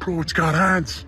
Bro, it's got hands.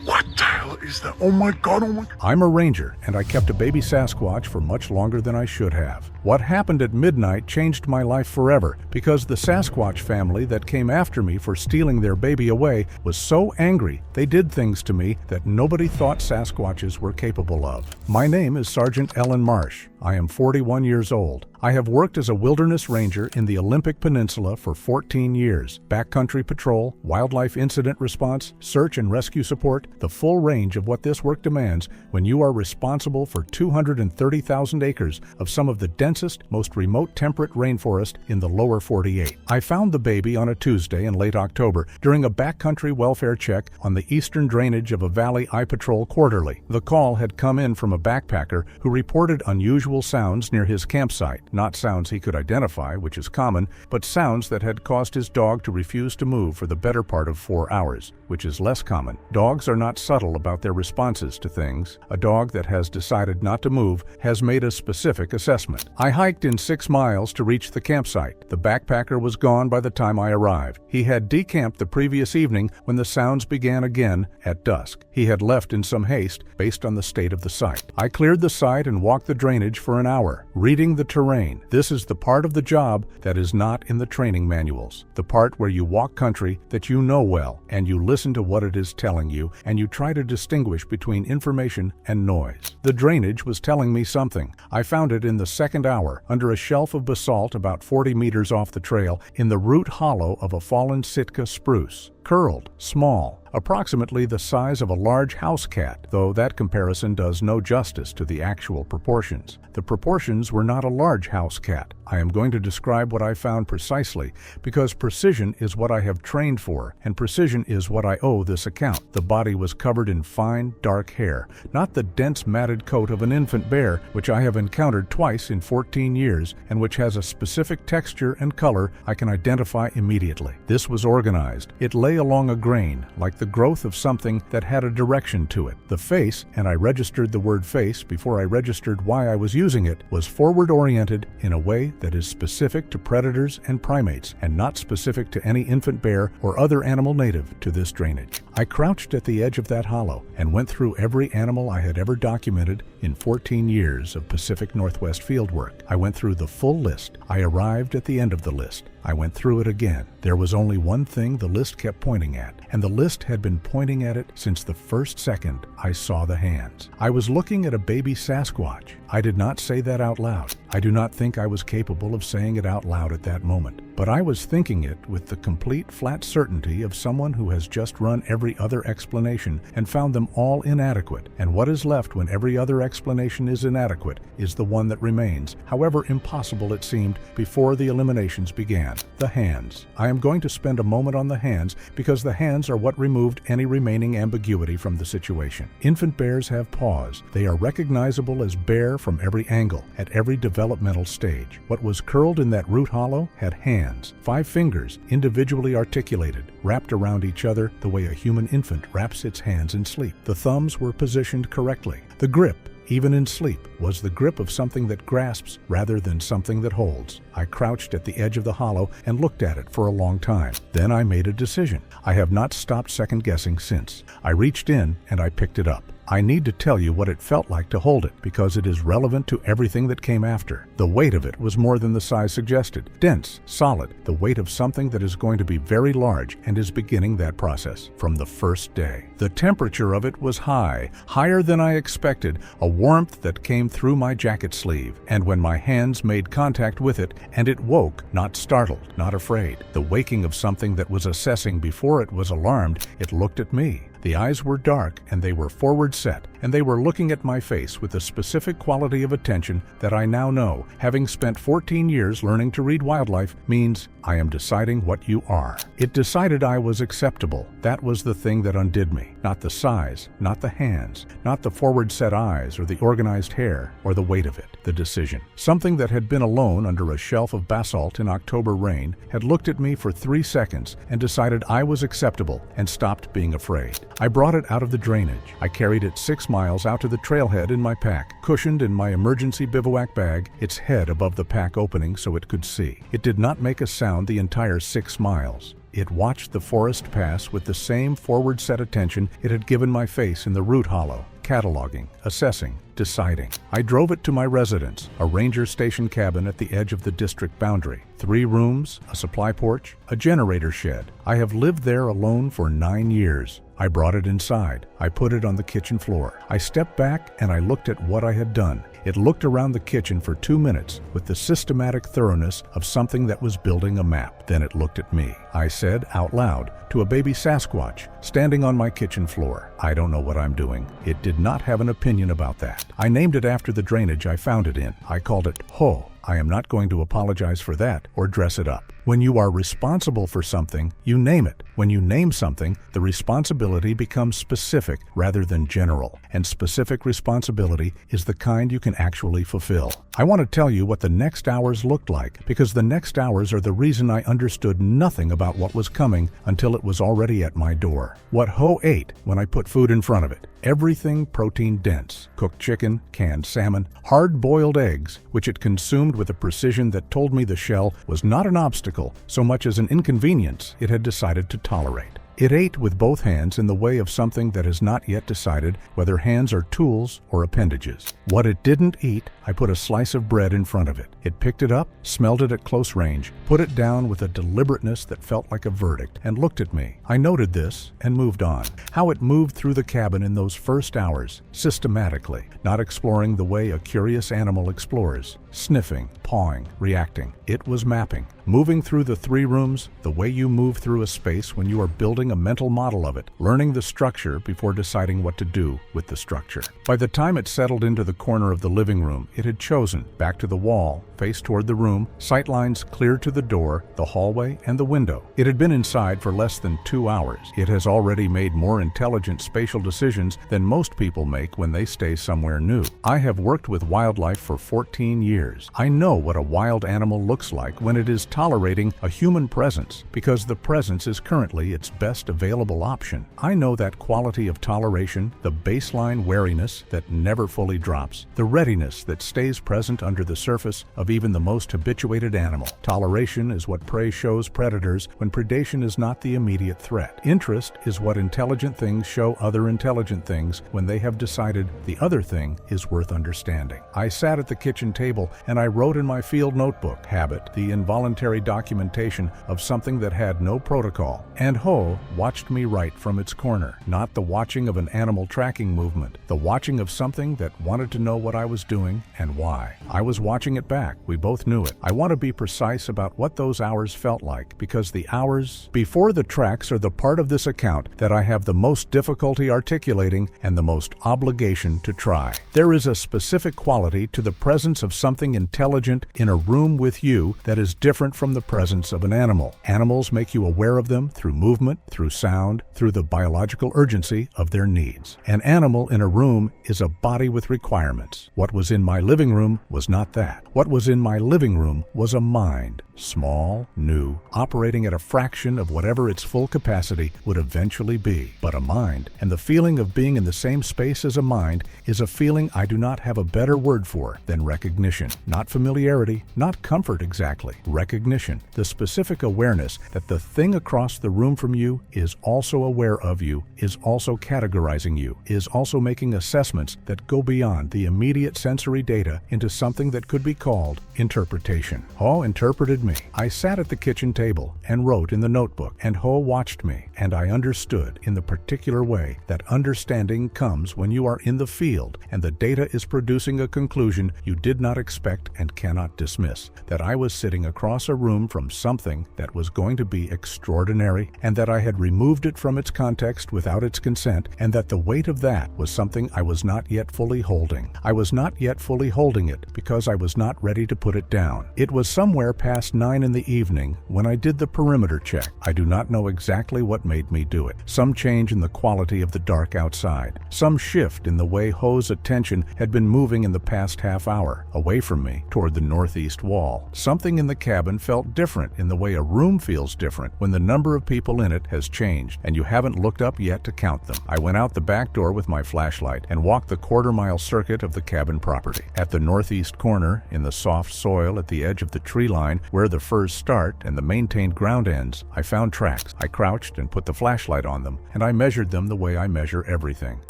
What the hell is that? Oh my god, oh my god. I'm a ranger, and I kept a baby Sasquatch for much longer than I should have. What happened at midnight changed my life forever, because the Sasquatch family that came after me for stealing their baby away was so angry they did things to me that nobody thought Sasquatches were capable of. My name is Sergeant Ellen Marsh. I am 41 years old. I have worked as a wilderness ranger in the Olympic Peninsula for 14 years. Backcountry patrol, wildlife incident response, search and rescue support, the full range of what this work demands when you are responsible for 230,000 acres of some of the densest, most remote temperate rainforest in the lower 48. I found the baby on a Tuesday in late October during a backcountry welfare check on the eastern drainage of a valley I patrol quarterly. The call had come in from a backpacker who reported unusual sounds near his campsite. Not sounds he could identify, which is common, but sounds that had caused his dog to refuse to move for the better part of 4 hours, which is less common. Dogs are not subtle about their responses to things. A dog that has decided not to move has made a specific assessment. I hiked in 6 miles to reach the campsite. The backpacker was gone by the time I arrived. He had decamped the previous evening when the sounds began again at dusk. He had left in some haste based on the state of the site. I cleared the site and walked the drainage for an hour, reading the terrain. This is the part of the job that is not in the training manuals. The part where you walk country that you know well, and you listen to what it is telling you, and you try to distinguish between information and noise. The drainage was telling me something. I found it in the second hour, under a shelf of basalt about 40 meters off the trail, in the root hollow of a fallen Sitka spruce. Curled, small, approximately the size of a large house cat, though that comparison does no justice to the actual proportions. The proportions were not a large house cat. I am going to describe what I found precisely, because precision is what I have trained for, and precision is what I owe this account. The body was covered in fine, dark hair, not the dense matted coat of an infant bear, which I have encountered twice in 14 years, and which has a specific texture and color I can identify immediately. This was organized. It lay along a grain, like the growth of something that had a direction to it. The face, and I registered the word face before I registered why I was using it, was forward-oriented in a way that is specific to predators and primates, and not specific to any infant bear or other animal native to this drainage. I crouched at the edge of that hollow and went through every animal I had ever documented in 14 years of Pacific Northwest fieldwork. I went through the full list. I arrived at the end of the list. I went through it again. There was only one thing the list kept pointing at, and the list had been pointing at it since the first second I saw the hands. I was looking at a baby Sasquatch. I did not say that out loud. I do not think I was capable of saying it out loud at that moment, but I was thinking it with the complete, flat certainty of someone who has just run every other explanation and found them all inadequate, and what is left when every other explanation is inadequate is the one that remains, however impossible it seemed before the eliminations began. The hands. I am going to spend a moment on the hands because the hands are what removed any remaining ambiguity from the situation. Infant bears have paws. They are recognizable as bear from every angle, at every developmental stage. What was curled in that root hollow had hands, 5 fingers, individually articulated, wrapped around each other the way a human infant wraps its hands in sleep. The thumbs were positioned correctly. The grip, even in sleep, was the grip of something that grasps rather than something that holds. I crouched at the edge of the hollow and looked at it for a long time. Then I made a decision. I have not stopped second-guessing since. I reached in and I picked it up. I need to tell you what it felt like to hold it because it is relevant to everything that came after. The weight of it was more than the size suggested. Dense, solid, the weight of something that is going to be very large and is beginning that process from the first day. The temperature of it was high, higher than I expected, a warmth that came through my jacket sleeve. And when my hands made contact with it, and it woke, not startled, not afraid, the waking of something that was assessing before it was alarmed, it looked at me. The eyes were dark and they were forward set, and they were looking at my face with a specific quality of attention that I now know, having spent 14 years learning to read wildlife, means I am deciding what you are. It decided I was acceptable. That was the thing that undid me. Not the size, not the hands, not the forward set eyes or the organized hair or the weight of it. The decision. Something that had been alone under a shelf of basalt in October rain had looked at me for 3 seconds and decided I was acceptable and stopped being afraid. I brought it out of the drainage. I carried it 6 miles out to the trailhead in my pack, cushioned in my emergency bivouac bag, its head above the pack opening so it could see. It did not make a sound the entire 6 miles. It watched the forest pass with the same forward-set attention it had given my face in the root hollow, cataloging, assessing, deciding. I drove it to my residence, a ranger station cabin at the edge of the district boundary. 3 rooms, a supply porch, a generator shed. I have lived there alone for 9 years. I brought it inside. I put it on the kitchen floor. I stepped back and I looked at what I had done. It looked around the kitchen for 2 minutes with the systematic thoroughness of something that was building a map. Then it looked at me. I said out loud to a baby Sasquatch standing on my kitchen floor, "I don't know what I'm doing." It did not have an opinion about that. I named it after the drainage I found it in. I called it Ho. I am not going to apologize for that or dress it up. When you are responsible for something, you name it. When you name something, the responsibility becomes specific rather than general, and specific responsibility is the kind you can actually fulfill. I want to tell you what the next hours looked like, because the next hours are the reason I understood nothing about what was coming until it was already at my door. What Ho ate when I put food in front of it. Everything protein dense, cooked chicken, canned salmon, hard-boiled eggs, which it consumed with a precision that told me the shell was not an obstacle so much as an inconvenience it had decided to tolerate. It ate with both hands in the way of something that has not yet decided whether hands are tools or appendages. What it didn't eat, I put a slice of bread in front of it. It picked it up, smelled it at close range, put it down with a deliberateness that felt like a verdict, and looked at me. I noted this and moved on. How it moved through the cabin in those first hours, systematically, not exploring the way a curious animal explores, sniffing, pawing, reacting. It was mapping, moving through the 3 rooms the way you move through a space when you are building a mental model of it, learning the structure before deciding what to do with the structure. By the time it settled into the corner of the living room, it had chosen, back to the wall, face toward the room, sightlines clear to the door, the hallway, and the window. It had been inside for less than 2 hours. It has already made more intelligent spatial decisions than most people make when they stay somewhere new. I have worked with wildlife for 14 years. I know what a wild animal looks like when it is tolerating a human presence, because the presence is currently its best available option. I know that quality of toleration, the baseline wariness that never fully drops, the readiness that stays present under the surface of even the most habituated animal. Toleration is what prey shows predators when predation is not the immediate threat. Interest is what intelligent things show other intelligent things when they have decided the other thing is worth understanding. I sat at the kitchen table and I wrote in my field notebook, habit, the involuntary documentation of something that had no protocol. And Ho watched me write from its corner, not the watching of an animal tracking movement, the watching of something that wanted to know what I was doing and why. I was watching it back. We both knew it. I want to be precise about what those hours felt like, because the hours before the tracks are the part of this account that I have the most difficulty articulating and the most obligation to try. There is a specific quality to the presence of something intelligent in a room with you that is different from the presence of an animal. Animals make you aware of them through movement, through sound, through the biological urgency of their needs. An animal in a room is a body with requirements. What was in my living room was not that. What was in my living room was a mind, small, new, operating at a fraction of whatever its full capacity would eventually be, but a mind. And the feeling of being in the same space as a mind is a feeling I do not have a better word for than recognition. Not familiarity, not comfort exactly. Recognition, the specific awareness that the thing across the room from you is also aware of you, is also categorizing you, is also making assessments that go beyond the immediate sensory data into something that could be called interpretation. Ho interpreted me. I sat at the kitchen table and wrote in the notebook, and Ho watched me, and I understood in the particular way that understanding comes when you are in the field and the data is producing a conclusion you did not expect and cannot dismiss, that I was sitting across a room from something that was going to be extraordinary, and that I had removed it from its context without its consent, and that the weight of that was something I was not yet fully holding. I was not yet fully holding it because I was not ready to put it down. It was somewhere past 9 in the evening when I did the perimeter check. I do not know exactly what made me do it. Some change in the quality of the dark outside. Some shift in the way Ho's attention had been moving in the past half hour, away from me, toward the northeast wall. Something in the cabin felt different in the way a room feels different when the number of people in it has has changed, and you haven't looked up yet to count them. I went out the back door with my flashlight and walked the quarter-mile circuit of the cabin property. At the northeast corner, in the soft soil at the edge of the tree line where the firs start and the maintained ground ends, I found tracks. I crouched and put the flashlight on them, and I measured them the way I measure everything.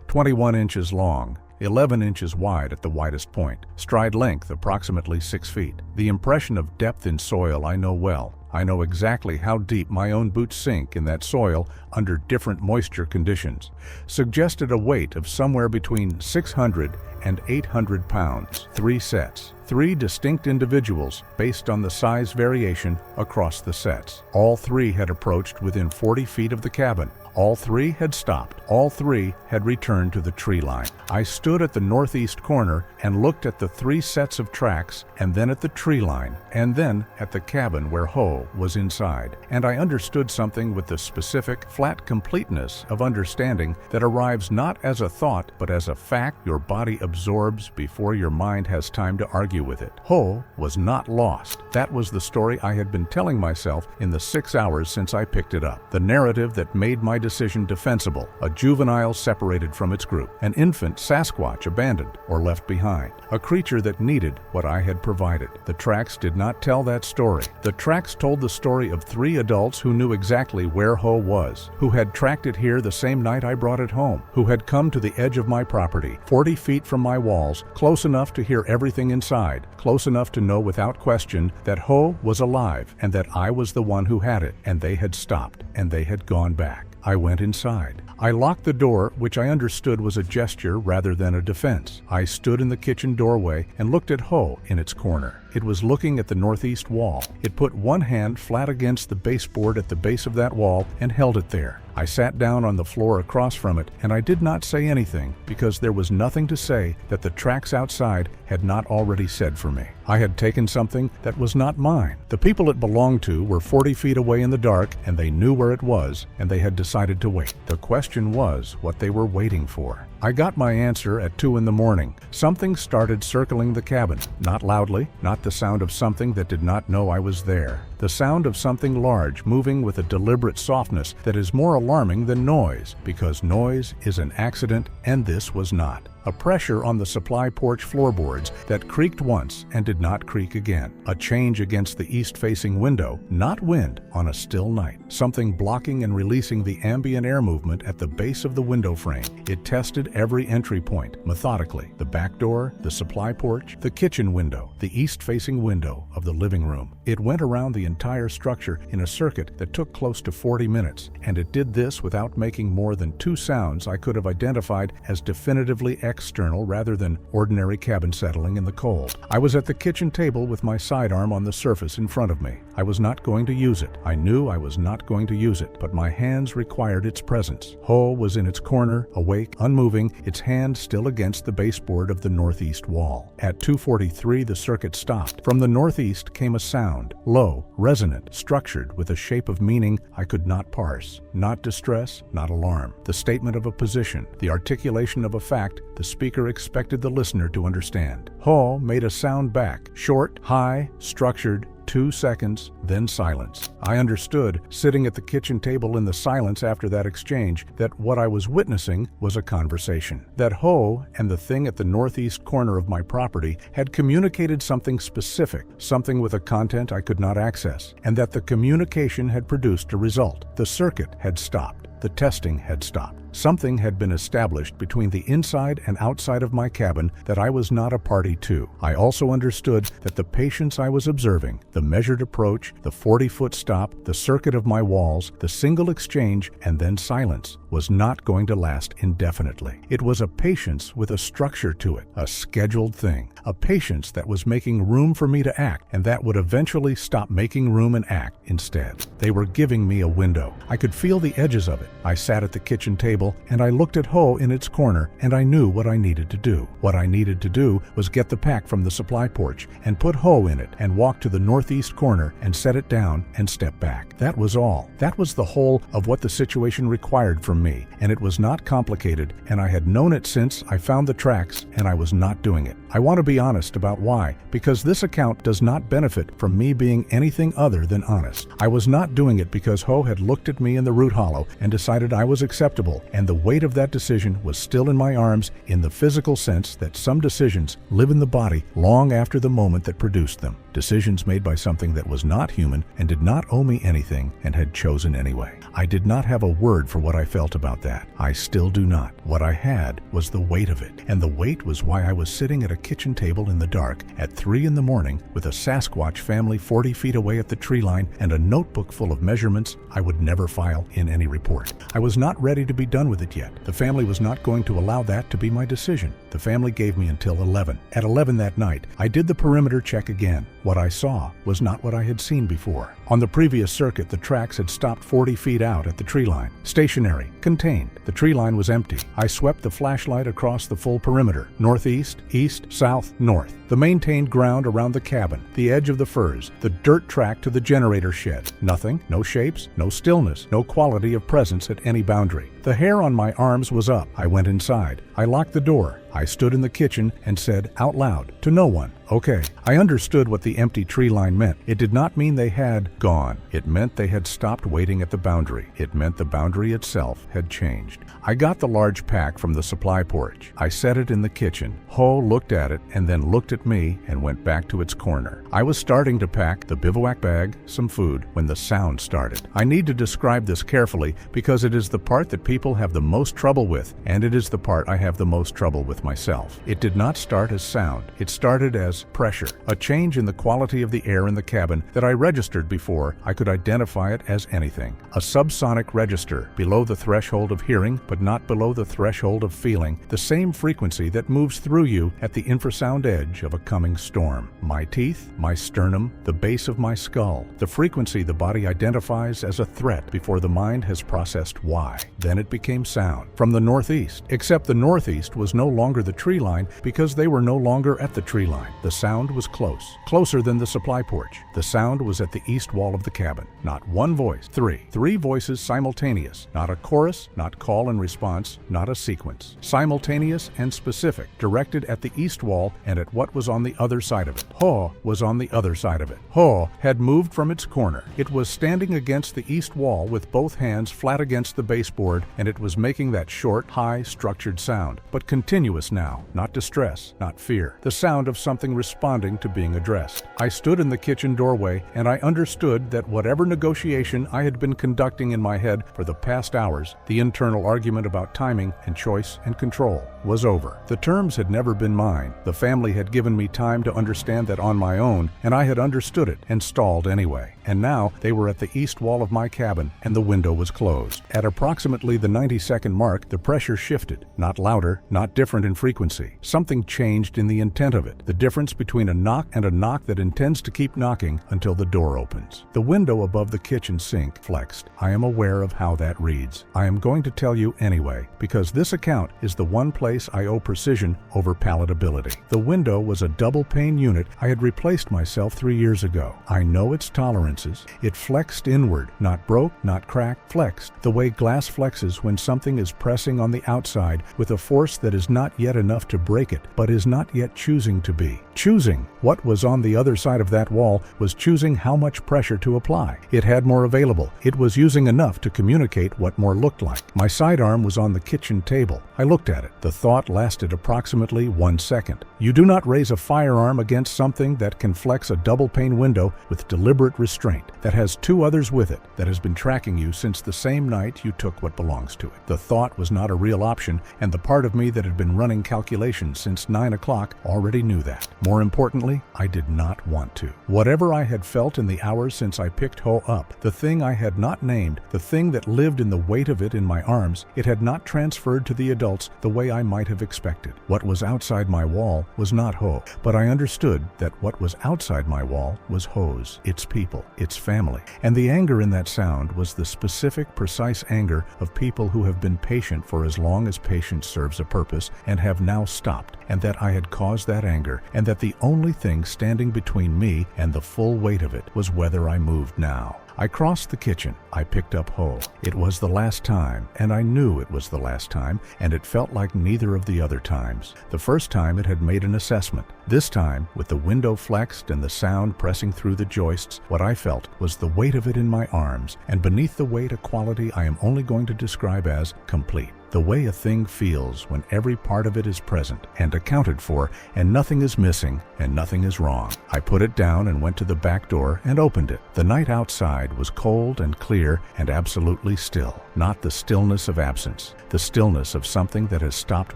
21 inches long, 11 inches wide at the widest point, stride length approximately 6 feet. The impression of depth in soil I know well. I know exactly how deep my own boots sink in that soil under different moisture conditions. Suggested a weight of somewhere between 600 and 800 pounds. 3 sets. 3 distinct individuals based on the size variation across the sets. All 3 had approached within 40 feet of the cabin. All 3 had stopped. All 3 had returned to the tree line. I stood at the northeast corner and looked at the 3 sets of tracks, and then at the tree line, and then at the cabin where Ho was inside. And I understood something with the specific, flat completeness of understanding that arrives not as a thought, but as a fact your body absorbs before your mind has time to argue with it. Ho was not lost. That was the story I had been telling myself in the 6 hours since I picked it up. The narrative that made my decision defensible, a juvenile separated from its group, an infant Sasquatch abandoned or left behind, a creature that needed what I had provided. The tracks did not tell that story. The tracks told the story of 3 adults who knew exactly where Ho was, who had tracked it here the same night I brought it home, who had come to the edge of my property, 40 feet from my walls, close enough to hear everything inside, close enough to know without question that Ho was alive and that I was the one who had it, and they had stopped, and they had gone back. I went inside. I locked the door, which I understood was a gesture rather than a defense. I stood in the kitchen doorway and looked at Ho in its corner. It was looking at the northeast wall. It put one hand flat against the baseboard at the base of that wall and held it there. I sat down on the floor across from it, and I did not say anything because there was nothing to say that the tracks outside had not already said for me. I had taken something that was not mine. The people it belonged to were 40 feet away in the dark, and they knew where it was, and they had decided to wait. The question was what they were waiting for. I got my answer at 2 in the morning. Something started circling the cabin. Not loudly, not the sound of something that did not know I was there. The sound of something large moving with a deliberate softness that is more alarming than noise, because noise is an accident and this was not. A pressure on the supply porch floorboards that creaked once and did not creak again. A change against the east-facing window, not wind, on a still night. Something blocking and releasing the ambient air movement at the base of the window frame. It tested every entry point, methodically. The back door, the supply porch, the kitchen window, the east-facing window of the living room. It went around the entire structure in a circuit that took close to 40 minutes, and it did this without making more than 2 sounds I could have identified as definitively external rather than ordinary cabin settling in the cold. I was at the kitchen table with my sidearm on the surface in front of me. I was not going to use it. I knew I was not going to use it, but my hands required its presence. Ho was in its corner, awake, unmoving, its hand still against the baseboard of the northeast wall. At 2:43, the circuit stopped. From the northeast came a sound, low, resonant, structured, with a shape of meaning I could not parse. Not distress, not alarm. The statement of a position, the articulation of a fact the speaker expected the listener to understand. Ho made a sound back, short, high, structured, 2 seconds, then silence. I understood, sitting at the kitchen table in the silence after that exchange, that what I was witnessing was a conversation. That Ho and the thing at the northeast corner of my property had communicated something specific, something with a content I could not access, and that the communication had produced a result. The circuit had stopped. The testing had stopped. Something had been established between the inside and outside of my cabin that I was not a party to. I also understood that the patience I was observing, the measured approach, the 40-foot stop, the circuit of my walls, the single exchange, and then silence, was not going to last indefinitely. It was a patience with a structure to it, a scheduled thing, a patience that was making room for me to act, and that would eventually stop making room and act instead. They were giving me a window. I could feel the edges of it. I sat at the kitchen table table, and I looked at Ho in its corner, and I knew what I needed to do. What I needed to do was get the pack from the supply porch and put Ho in it and walk to the northeast corner and set it down and step back. That was all. That was the whole of what the situation required from me, and it was not complicated, and I had known it since I found the tracks, and I was not doing it. I want to be honest about why, because this account does not benefit from me being anything other than honest. I was not doing it because Ho had looked at me in the root hollow and decided I was acceptable, and the weight of that decision was still in my arms in the physical sense that some decisions live in the body long after the moment that produced them. Decisions made by something that was not human and did not owe me anything and had chosen anyway. I did not have a word for what I felt about that. I still do not. What I had was the weight of it, and the weight was why I was sitting at a kitchen table in the dark at 3 in the morning with a Sasquatch family 40 feet away at the tree line and a notebook full of measurements I would never file in any report. I was not ready to be done with it yet. The family was not going to allow that to be my decision. The family gave me until 11. At 11 that night, I did the perimeter check again. What I saw was not what I had seen before. On the previous circuit, the tracks had stopped 40 feet out at the tree line. Stationary, contained. The tree line was empty. I swept the flashlight across the full perimeter. Northeast, east, south, north. The maintained ground around the cabin, the edge of the firs, the dirt track to the generator shed. Nothing, no shapes, no stillness, no quality of presence at any boundary. The hair on my arms was up. I went inside. I locked the door. I stood in the kitchen and said out loud to no one, "Okay." I understood what the empty tree line meant. It did not mean they had gone. It meant they had stopped waiting at the boundary. It meant the boundary itself had changed. I got the large pack from the supply porch. I set it in the kitchen. Ho looked at it and then looked at me and went back to its corner. I was starting to pack the bivouac bag, some food, when the sound started. I need to describe this carefully because it is the part that people have the most trouble with, and it is the part I have the most trouble with myself. It did not start as sound. It started as pressure, a change in the quality of the air in the cabin that I registered before I could identify it as anything. A subsonic register, below the threshold of hearing, but not below the threshold of feeling, the same frequency that moves through you at the infrasound edge of a coming storm. My teeth, my sternum, the base of my skull, the frequency the body identifies as a threat before the mind has processed why. Then it became sound from the northeast, except the northeast was no longer the tree line because they were no longer at the tree line. The sound was close, closer than the supply porch. The sound was at the east wall of the cabin. Not one voice, three voices simultaneous, not a chorus, not call and response, not a sequence. Simultaneous and specific, directed at the east wall and at what was on the other side of it. Ho was on the other side of it. Ho had moved from its corner. It was standing against the east wall with both hands flat against the baseboard, and it was making that short, high, structured sound, but continuous now, not distress, not fear. The sound of something responding to being addressed. I stood in the kitchen doorway, and I understood that whatever negotiation I had been conducting in my head for the past hours, the internal argument about timing and choice and control, was over. The terms had never been mine. The family had given me time to understand that on my own, and I had understood it and stalled anyway. And now they were at the east wall of my cabin, and the window was closed. At approximately the 90-second mark, the pressure shifted. Not louder, not different in frequency. Something changed in the intent of it. The difference between a knock and a knock that intends to keep knocking until the door opens. The window above the kitchen sink flexed. I am aware of how that reads. I am going to tell you anyway, because this account is the one place I owe precision over palatability. The window was a double-pane unit I had replaced myself 3 years ago. I know its tolerances. It flexed inward, not broke, not cracked, flexed, the way glass flexes when something is pressing on the outside with a force that is not yet enough to break it, but is not yet choosing to be. Choosing what was on the other side of that wall was choosing how much pressure to apply. It had more available. It was using enough to communicate what more looked like. My sidearm was on the kitchen table. I looked at it. The thought lasted approximately 1 second. You do not raise a firearm against something that can flex a double-pane window with deliberate restraint, that has 2 others with it, that has been tracking you since the same night you took what belongs to it. The thought was not a real option, and the part of me that had been running calculations since 9 o'clock already knew that. More importantly, I did not want to. Whatever I had felt in the hours since I picked Ho up, the thing I had not named, the thing that lived in the weight of it in my arms, it had not transferred to the adults the way I might have expected. What was outside my wall was not Ho, but I understood that what was outside my wall was Ho's, its people, its family. And the anger in that sound was the specific, precise anger of people who have been patient for as long as patience serves a purpose and have now stopped, and that I had caused that anger, and that the only thing standing between me and the full weight of it was whether I moved now. I crossed the kitchen. I picked up Ho. It was the last time, and I knew it was the last time, and it felt like neither of the other times. The first time it had made an assessment. This time, with the window flexed and the sound pressing through the joists, what I felt was the weight of it in my arms, and beneath the weight a quality I am only going to describe as complete. The way a thing feels when every part of it is present and accounted for, and nothing is missing and nothing is wrong. I put it down and went to the back door and opened it. The night outside was cold and clear and absolutely still. Not the stillness of absence, the stillness of something that has stopped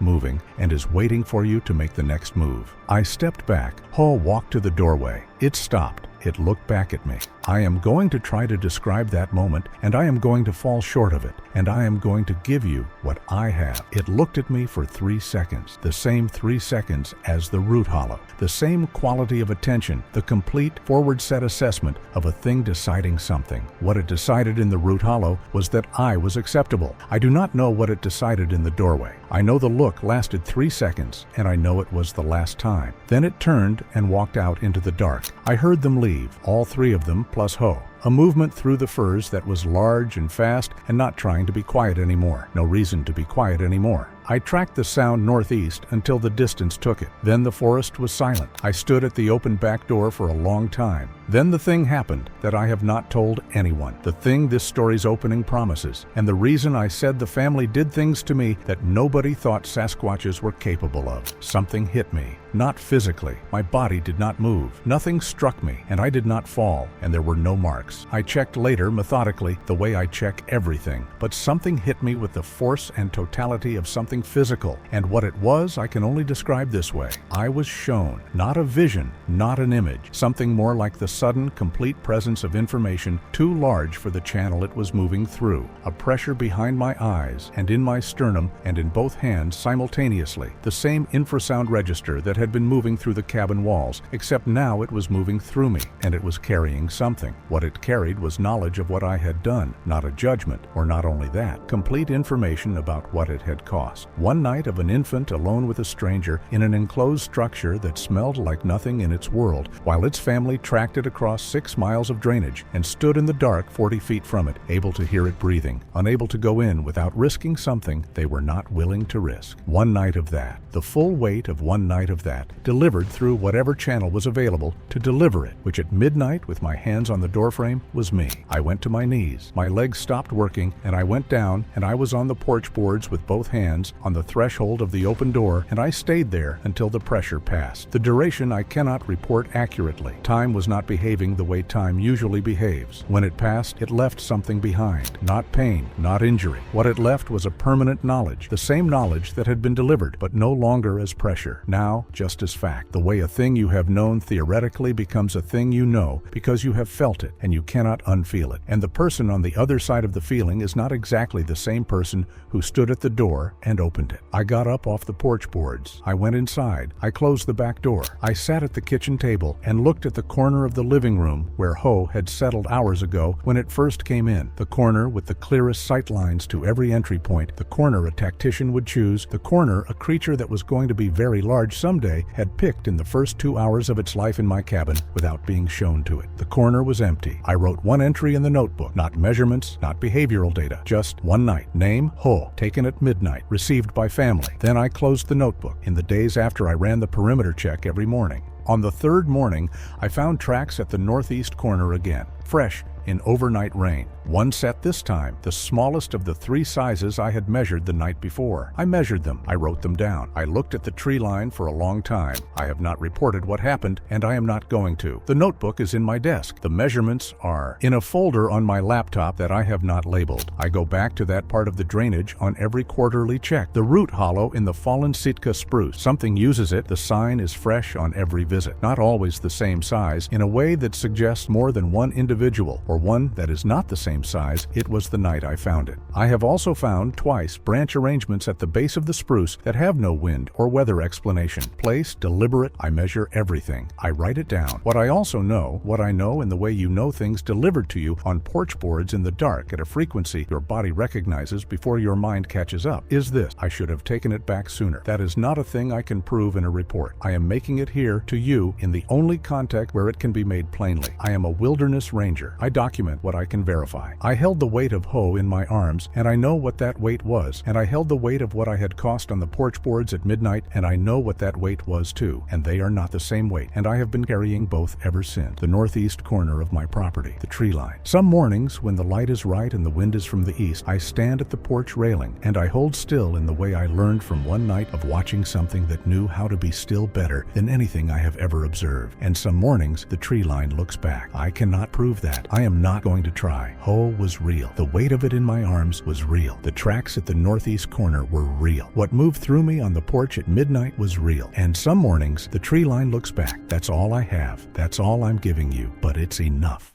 moving and is waiting for you to make the next move. I stepped back. Ho walked to the doorway. It stopped. It looked back at me. I am going to try to describe that moment, and I am going to fall short of it, and I am going to give you what I have. It looked at me for 3 seconds, the same 3 seconds as the root hollow, the same quality of attention, the complete forward-set assessment of a thing deciding something. What it decided in the root hollow was that I was acceptable. I do not know what it decided in the doorway. I know the look lasted 3 seconds, and I know it was the last time. Then it turned and walked out into the dark. I heard them leave, all 3 of them plus Ho. A movement through the firs that was large and fast and not trying to be quiet anymore. No reason to be quiet anymore. I tracked the sound northeast until the distance took it. Then the forest was silent. I stood at the open back door for a long time. Then the thing happened that I have not told anyone. The thing this story's opening promises. And the reason I said the family did things to me that nobody thought Sasquatches were capable of. Something hit me. Not physically. My body did not move. Nothing struck me, and I did not fall, and there were no marks. I checked later, methodically, the way I check everything. But something hit me with the force and totality of something physical, and what it was I can only describe this way. I was shown, not a vision, not an image, something more like the sudden, complete presence of information too large for the channel it was moving through. A pressure behind my eyes, and in my sternum, and in both hands simultaneously. The same infrasound register that had been moving through the cabin walls, except now it was moving through me, and it was carrying something. What it carried was knowledge of what I had done, not a judgment, or not only that, complete information about what it had cost. One night of an infant alone with a stranger in an enclosed structure that smelled like nothing in its world, while its family tracked it across 6 miles of drainage and stood in the dark 40 feet from it, able to hear it breathing, unable to go in without risking something they were not willing to risk. One night of that, the full weight of one night of that, delivered through whatever channel was available to deliver it, which at midnight, with my hands on the doorframe, was me. I went to my knees. My legs stopped working, and I went down, and I was on the porch boards with both hands on the threshold of the open door, and I stayed there until the pressure passed. The duration I cannot report accurately. Time was not behaving the way time usually behaves. When it passed, it left something behind. Not pain, not injury. What it left was a permanent knowledge, the same knowledge that had been delivered, but no longer as pressure. Now, just as fact. The way a thing you have known theoretically becomes a thing you know because you have felt it, and you cannot unfeel it. And the person on the other side of the feeling is not exactly the same person who stood at the door and opened it. I got up off the porch boards. I went inside. I closed the back door. I sat at the kitchen table and looked at the corner of the living room where Ho had settled hours ago when it first came in. The corner with the clearest sight lines to every entry point. The corner a tactician would choose. The corner a creature that was going to be very large someday had picked in the first 2 hours of its life in my cabin without being shown to it. The corner was empty. I wrote one entry in the notebook. Not measurements, not behavioral data. Just one night. Name, Ho. Taken at midnight. Received by family. Then I closed the notebook. In the days after, I ran the perimeter check every morning. On the 3rd morning, I found tracks at the northeast corner again. Fresh, in overnight rain. One set this time, the smallest of the 3 sizes I had measured the night before. I measured them. I wrote them down. I looked at the tree line for a long time. I have not reported what happened, and I am not going to. The notebook is in my desk. The measurements are in a folder on my laptop that I have not labeled. I go back to that part of the drainage on every quarterly check. The root hollow in the fallen Sitka spruce. Something uses it. The sign is fresh on every visit. Not always the same size, in a way that suggests more than one individual, or one that is not the same size. It was the night I found it. I have also found twice branch arrangements at the base of the spruce that have no wind or weather explanation. Place, deliberate. I measure everything. I write it down. What I also know, what I know in the way you know things delivered to you on porch boards in the dark at a frequency your body recognizes before your mind catches up, is this: I should have taken it back sooner. That is not a thing I can prove in a report. I am making it here to you in the only context where it can be made plainly. I am a wilderness ranger. I document what I can verify. I held the weight of hoe in my arms, and I know what that weight was, and I held the weight of what I had cost on the porch boards at midnight, and I know what that weight was too, and they are not the same weight, and I have been carrying both ever since. The northeast corner of my property, the tree line. Some mornings, when the light is right and the wind is from the east, I stand at the porch railing, and I hold still in the way I learned from one night of watching something that knew how to be still better than anything I have ever observed. And some mornings, the tree line looks back. I cannot prove that. I am not going to try. Hoe was real. The weight of it in my arms was real. The tracks at the northeast corner were real. What moved through me on the porch at midnight was real. And some mornings, the tree line looks back. That's all I have. That's all I'm giving you. But it's enough.